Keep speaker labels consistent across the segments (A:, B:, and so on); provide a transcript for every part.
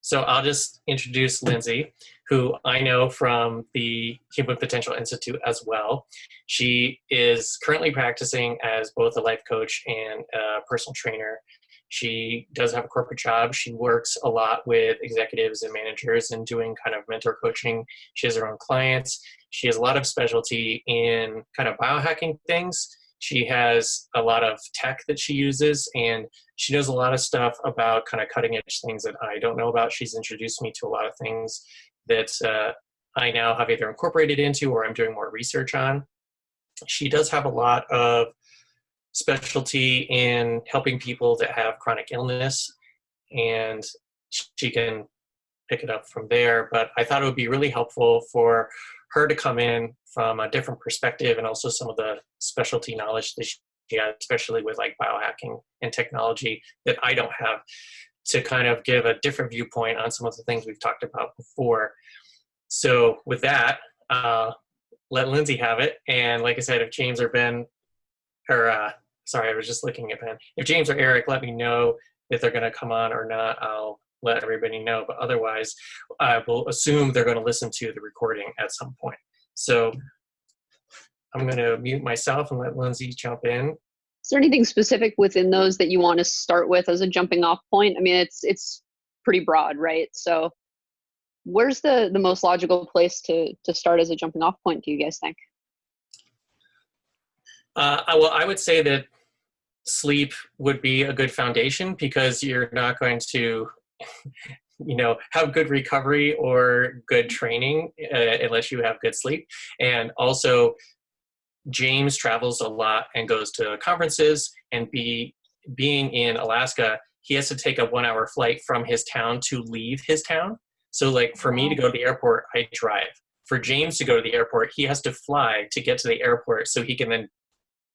A: So I'll just introduce Lindsay, who I know from the Human Potential Institute as well. She is currently practicing as both a life coach and a personal trainer. She does have a corporate job. She works a lot with executives and managers and doing kind of mentor coaching. She has her own clients. She has a lot of specialty in kind of biohacking things. She has a lot of tech that she uses, and she knows a lot of stuff about kind of cutting edge things that I don't know about. She's introduced me to a lot of things that I now have either incorporated into or I'm doing more research on. She does have a lot of specialty in helping people that have chronic illness, and she can pick it up from there. But I thought it would be really helpful for her to come in from a different perspective and also some of the specialty knowledge that she has, especially with like biohacking and technology that I don't have, to kind of give a different viewpoint on some of the things we've talked about before. So with that, let Lindsay have it. And like I said, if James or Ben, or sorry, I was just looking at Ben. If James or Eric let me know if they're going to come on or not, I'll let everybody know. But otherwise, I will assume they're going to listen to the recording at some point. So I'm going to mute myself and let Lindsay jump in.
B: Is there anything specific within those that you want to start with as a jumping off point? I mean, it's pretty broad, right? So where's the most logical place to start as a jumping off point, do you guys think?
A: Well, I would say that sleep would be a good foundation, because you're not going to have good recovery or good training unless you have good sleep. And also, James travels a lot and goes to conferences, and being in Alaska, he has to take a 1-hour flight from his town to leave his town. So like for me to go to the airport, I drive. For James to go to the airport, he has to fly to get to the airport so he can then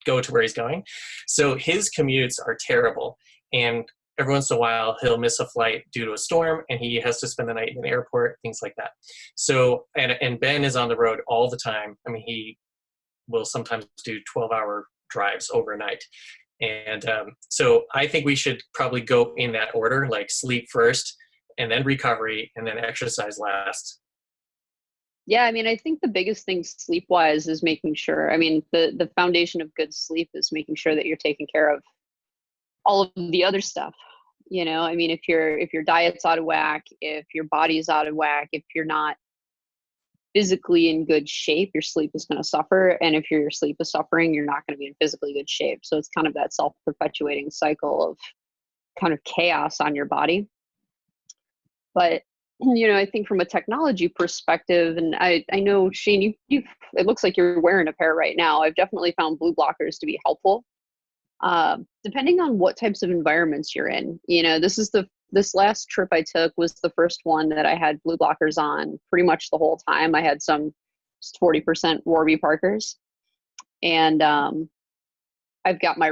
A: go to where he's going. So his commutes are terrible. And every once in a while, he'll miss a flight due to a storm, and he has to spend the night in the airport, things like that. So, and Ben is on the road all the time. I mean, he will sometimes do 12-hour drives overnight. And so I think we should probably go in that order, like sleep first, and then recovery, and then exercise last.
B: Yeah, I mean, I think the biggest thing sleep-wise is making sure, I mean, the foundation of good sleep is making sure that you're taking care of all of the other stuff. I mean, if your diet's out of whack, if your body's out of whack, if you're not physically in good shape, your sleep is going to suffer. And if your sleep is suffering, you're not going to be in physically good shape. So it's kind of that self-perpetuating cycle of kind of chaos on your body. But I think from a technology perspective, and I know, Shane, you it looks like you're wearing a pair right now. I've definitely found blue blockers to be helpful, depending on what types of environments you're in. This last trip I took was the first one that I had blue blockers on pretty much the whole time. I had some just 40% Warby Parkers, and I've got my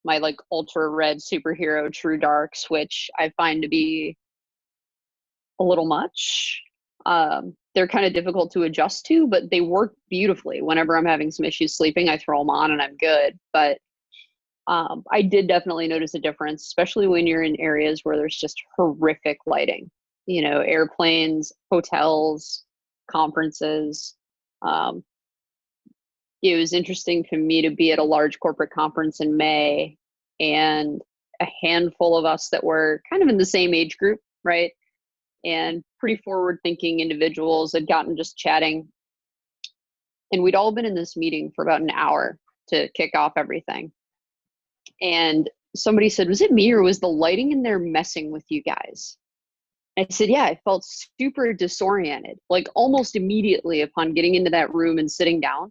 B: like ultra red superhero True Darks, which I find to be a little much. They're kind of difficult to adjust to, but they work beautifully. Whenever I'm having some issues sleeping, I throw them on and I'm good. But I did definitely notice a difference, especially when you're in areas where there's just horrific lighting, airplanes, hotels, conferences. It was interesting to me to be at a large corporate conference in May, and a handful of us that were kind of in the same age group, right? And pretty forward-thinking individuals had gotten just chatting. And we'd all been in this meeting for about an hour to kick off everything. And somebody said, was it me or was the lighting in there messing with you guys? I said, yeah, I felt super disoriented, like almost immediately upon getting into that room and sitting down.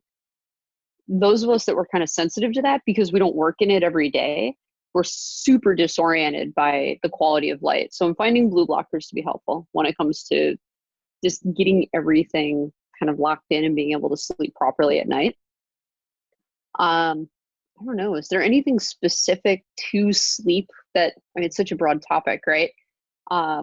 B: Those of us that were kind of sensitive to that, because we don't work in it every day, we're super disoriented by the quality of light. So I'm finding blue blockers to be helpful when it comes to just getting everything kind of locked in and being able to sleep properly at night. I don't know, is there anything specific to sleep that, I mean, it's such a broad topic, right? I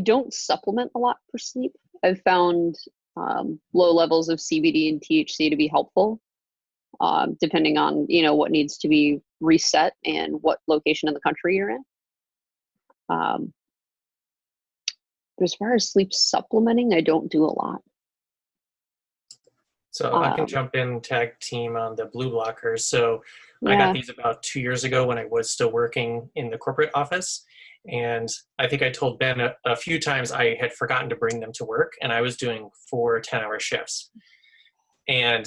B: don't supplement a lot for sleep. I've found low levels of CBD and THC to be helpful, depending on, what needs to be reset and what location in the country you're in. as far as sleep supplementing, I don't do a lot.
A: So I can jump in, tag team on the blue blockers. So I got
B: Yeah.
A: these about 2 years ago when I was still working in the corporate office. And I think I told Ben a few times I had forgotten to bring them to work, and I was doing 4 10-hour shifts. And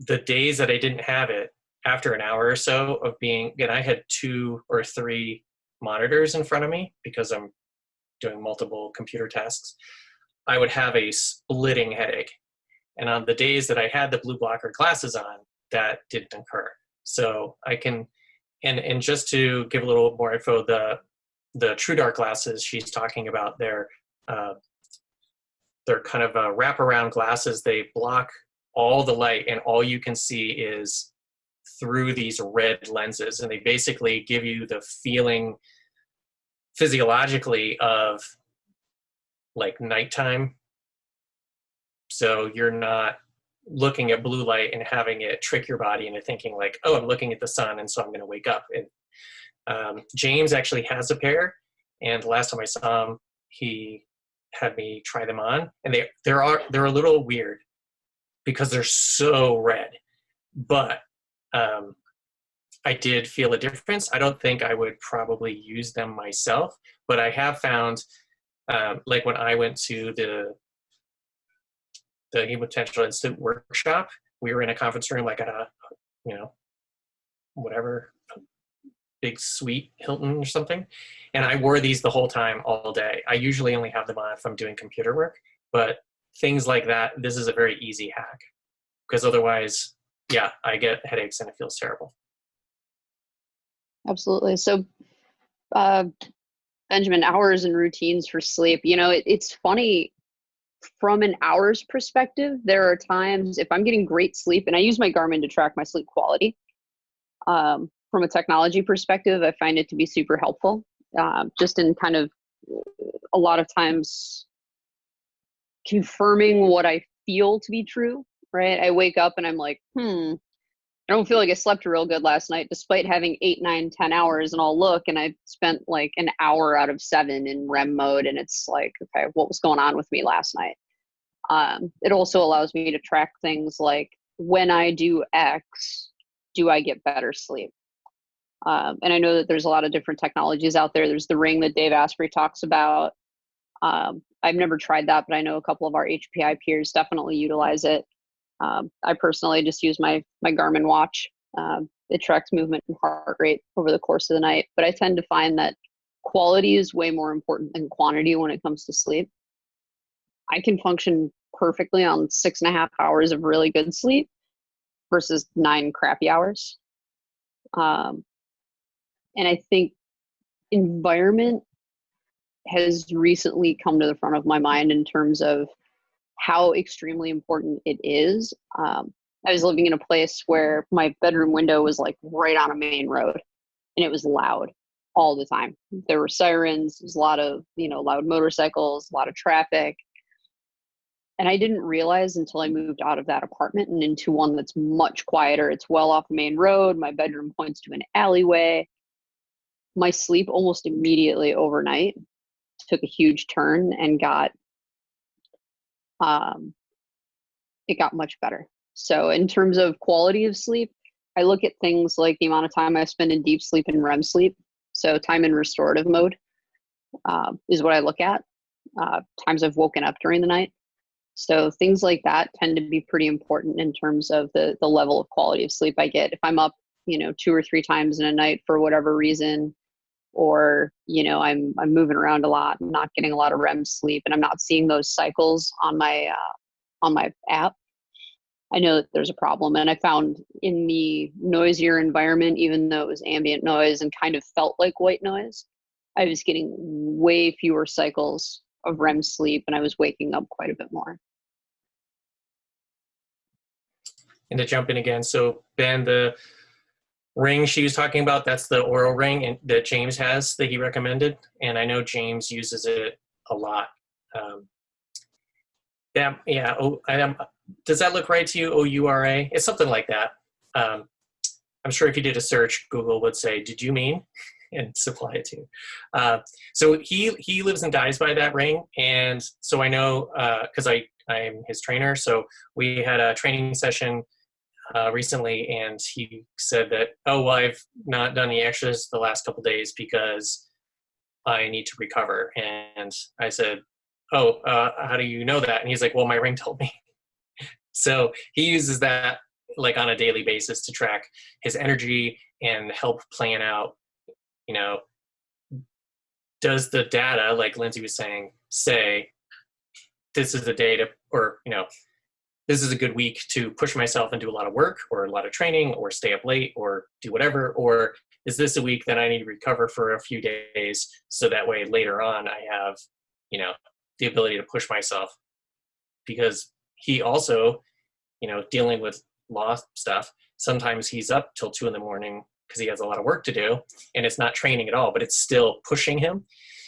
A: the days that I didn't have it, after an hour or so of being, and I had 2 or 3 monitors in front of me because I'm doing multiple computer tasks, I would have a splitting headache. And on the days that I had the blue blocker glasses on, that didn't occur. So I can, and just to give a little more info, the True Dark glasses she's talking about, they're kind of wraparound glasses. They block all the light, and all you can see is through these red lenses. And they basically give you the feeling physiologically of like nighttime. So you're not looking at blue light and having it trick your body into thinking like, oh, I'm looking at the sun, and so I'm going to wake up. And James actually has a pair, and the last time I saw him, he had me try them on, and they're a little weird because they're so red, but I did feel a difference. I don't think I would probably use them myself, but I have found, like when I went to the Human Potential Institute workshop, we were in a conference room, like at a, whatever, big suite, Hilton or something. And I wore these the whole time, all day. I usually only have them on if I'm doing computer work, but things like that, this is a very easy hack, because otherwise, yeah, I get headaches and it feels terrible.
B: Absolutely. So, Benjamin, hours and routines for sleep. It's funny from an hours perspective. There are times if I'm getting great sleep, and I use my Garmin to track my sleep quality. From a technology perspective, I find it to be super helpful. Just in kind of a lot of times confirming what I feel to be true, right? I wake up and I'm like, I don't feel like I slept real good last night, despite having 8, 9, 10 hours. And I'll look, and I spent like an hour out of 7 in REM mode. And it's like, okay, what was going on with me last night? It also allows me to track things like, when I do X, do I get better sleep? And I know that there's a lot of different technologies out there. There's the ring that Dave Asprey talks about. I've never tried that, but I know a couple of our HPI peers definitely utilize it. I personally just use my Garmin watch. It tracks movement and heart rate over the course of the night, but I tend to find that quality is way more important than quantity when it comes to sleep. I can function perfectly on 6.5 hours of really good sleep versus 9 crappy hours. And I think environment has recently come to the front of my mind in terms of how extremely important it is. I was living in a place where my bedroom window was like right on a main road, and it was loud all the time. There were sirens, there was a lot of, loud motorcycles, a lot of traffic. And I didn't realize until I moved out of that apartment and into one that's much quieter. It's well off the main road. My bedroom points to an alleyway. My sleep almost immediately overnight took a huge turn and it got much better. So in terms of quality of sleep, I look at things like the amount of time I spend in deep sleep and REM sleep. So time in restorative mode is what I look at. Times I've woken up during the night. So things like that tend to be pretty important in terms of the level of quality of sleep I get. If I'm up, 2 or 3 times in a night for whatever reason, or, I'm moving around a lot, I'm not getting a lot of REM sleep, and I'm not seeing those cycles on my app, I know that there's a problem. And I found in the noisier environment, even though it was ambient noise and kind of felt like white noise, I was getting way fewer cycles of REM sleep, and I was waking up quite a bit more.
A: And to jump in again, so Ben, the ring she was talking about, that's the Oral ring that James has that he recommended, and I know James uses it a lot. Does that look right to you? OURA? It's something like that. I'm sure if you did a search, Google would say, "Did you mean?" and supply it to you. So he lives and dies by that ring, and so I know because I'm his trainer. So we had a training session recently, and he said that, oh well, I've not done the extras the last couple days because I need to recover. And I said, oh, how do you know that? And he's like, well, my ring told me. So he uses that like on a daily basis to track his energy and help plan out, you know, does the data, like Lindsay was saying, say this is the day to, or, you know, this is a good week to push myself and do a lot of work or a lot of training or stay up late or do whatever, or is this a week that I need to recover for a few days so that way later on I have, you know, the ability to push myself? Because he also, you know, dealing with law stuff, sometimes he's up till 2 a.m. because he has a lot of work to do, and it's not training at all, but it's still pushing him.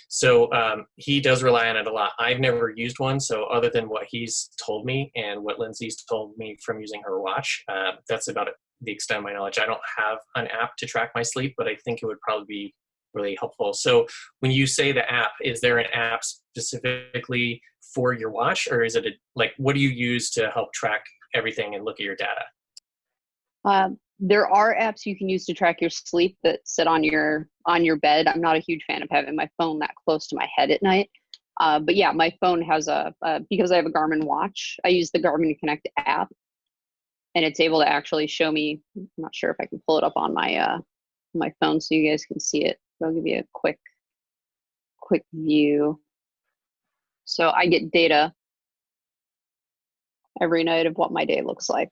A: So he does rely on it a lot. I've never used one, so other than what he's told me and what Lindsay's told me from using her watch, that's about the extent of my knowledge. I don't have an app to track my sleep, but I think it would probably be really helpful. So when you say the app, is there an app specifically for your watch, or is it like, what do you use to help track everything and look at your data?
B: There are apps you can use to track your sleep that sit on your bed. I'm not a huge fan of having my phone that close to my head at night. But yeah, my phone has because I have a Garmin watch, I use the Garmin Connect app, and it's able to actually show me, I'm not sure if I can pull it up on my phone so you guys can see it. I'll give you a quick view. So I get data every night of what my day looks like,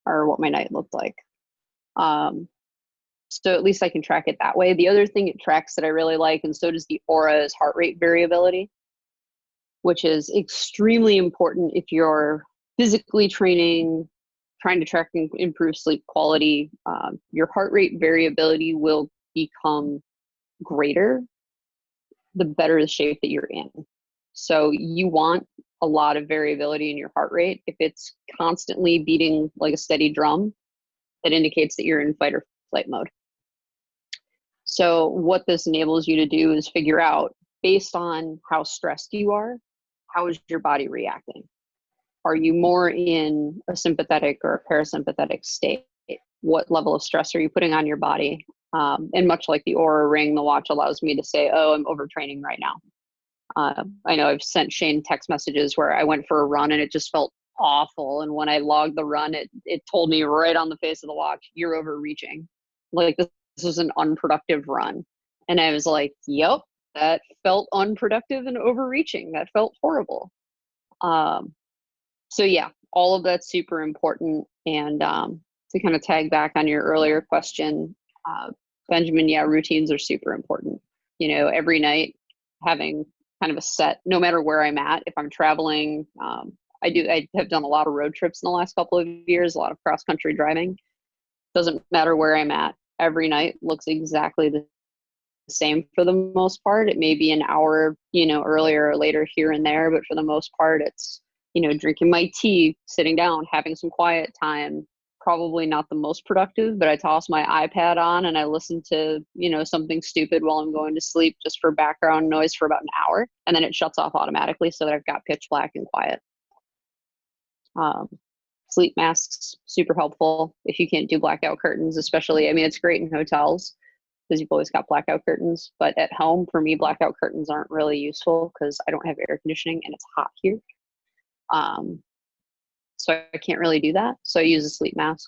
B: or what my night looked like. So at least I can track it that way. The other thing it tracks that I really like, and so does the Aura, is heart rate variability, which is extremely important if you're physically training, trying to track and improve sleep quality. Your heart rate variability will become greater the better the shape that you're in. So you want a lot of variability in your heart rate. If it's constantly beating like a steady drum, that indicates that you're in fight or flight mode. So what this enables you to do is figure out, based on how stressed you are, how is your body reacting? Are you more in a sympathetic or a parasympathetic state? What level of stress are you putting on your body? And much like the Aura ring, the watch allows me to say, oh, I'm overtraining right now. I know I've sent Shane text messages where I went for a run and it just felt awful. And when I logged the run, it told me right on the face of the watch, you're overreaching. Like, this was an unproductive run. And I was like, yep, that felt unproductive and overreaching. That felt horrible. So yeah, all of that's super important. And to kind of tag back on your earlier question, Benjamin, yeah, routines are super important. You know, every night having kind of a set, no matter where I'm at. If I'm traveling, I have done a lot of road trips in the last couple of years, a lot of cross country driving. Doesn't matter where I'm at. Every night looks exactly the same for the most part. It may be an hour, you know, earlier or later here and there, but for the most part, it's, you know, drinking my tea, sitting down, having some quiet time. Probably not the most productive, but I toss my iPad on and I listen to, you know, something stupid while I'm going to sleep just for background noise for about an hour. And then it shuts off automatically so that I've got pitch black and quiet. Sleep masks, super helpful if you can't do blackout curtains, especially, I mean, it's great in hotels because you've always got blackout curtains, but at home, for me, blackout curtains aren't really useful because I don't have air conditioning and it's hot here. So I can't really do that. So I use a sleep mask.